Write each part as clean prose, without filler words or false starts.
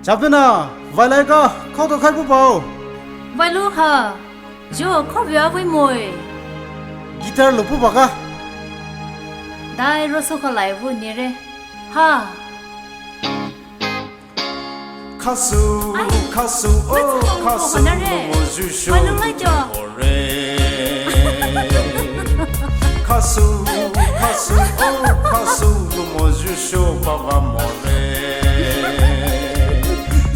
จับด้วยนะไว้เลยก็เข้าตัวใครผู้เบา Vai lu ha, jo khó vía với mồi. กีตาร์หลุดผู้บอกอะ Dai rô số khó lại vui nè re. Ha. ข้าสู้ข้าสู้โอ้ข้าสู้โมจูโชข้าสู้ข้าสู้โอ้ข้าสู้โมจูโชปะวะโมเร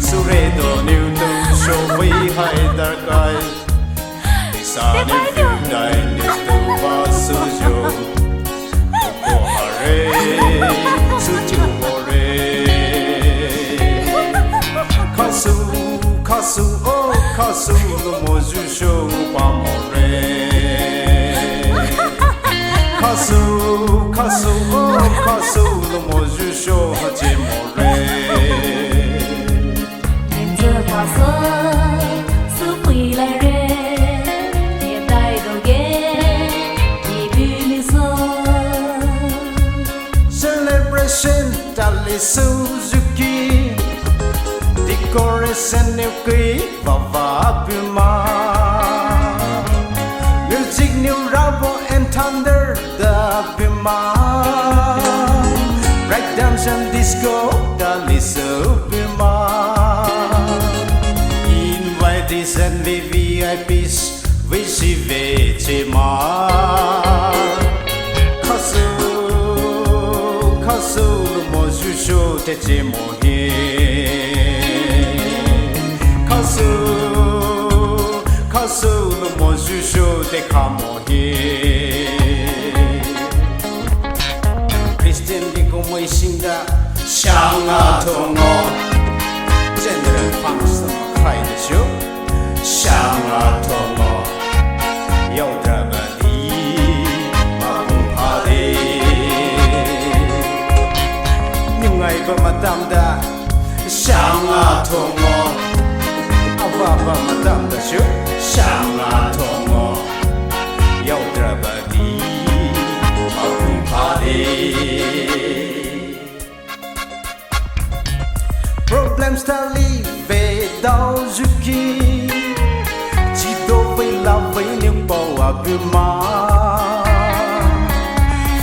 สุเรโดนิวตูโชวิไฮดาร์กายดิสานิฟิวไดนิตูบาสุโจโกฮาเรสุจูโมเรKasu, oh kasu, no moju show pamore. Kasu, oh kasu, no moju show hajimore. Into kaso, su pui lai re, ye dai do ge, ye bili so. Celebration Dali Suzuki.Decoration new key Vava Puma Music new rubber and thunder the Puma Breakdance disco the Liso Puma Invitees and VVIPs Visive Chima Kasu Moju Show Techimo Kasu no moju show te kamo he Christian di como isinga shanga tongo general function kai de show shanga tongo yodrama di mahumhade nyungai ba matam da shanga tongo Baba madam da shu shanga tongo yodrabadi mahum phade Problems ta live dao zuki Chido vai la vai ning bao aguma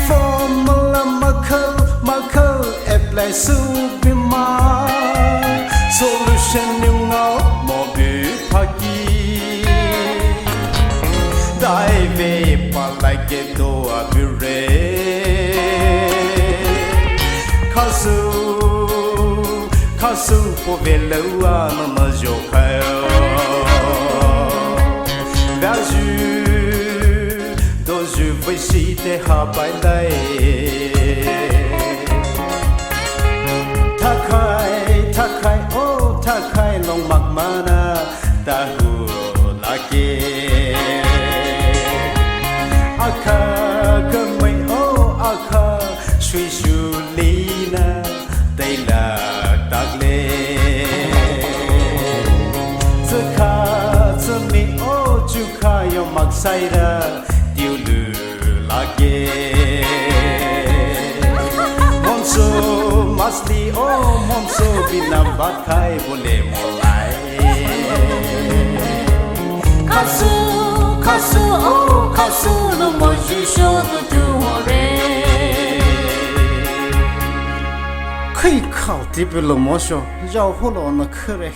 Formula makal apply subima Solution new now Dive like it do a bure Kasu povela mama jokayo Vaju doju visite habai lai Takai oh takai long magmana tahu lagi Aka kamai oh aka shui shulina daila tagle Zaka zami oh juka yo magsaira diulu lagi Monso masli oh monso binam bakai boleh mulai Kasu oh kasu no moju show to do more 可以靠这边了么说，绕后了那可嘞。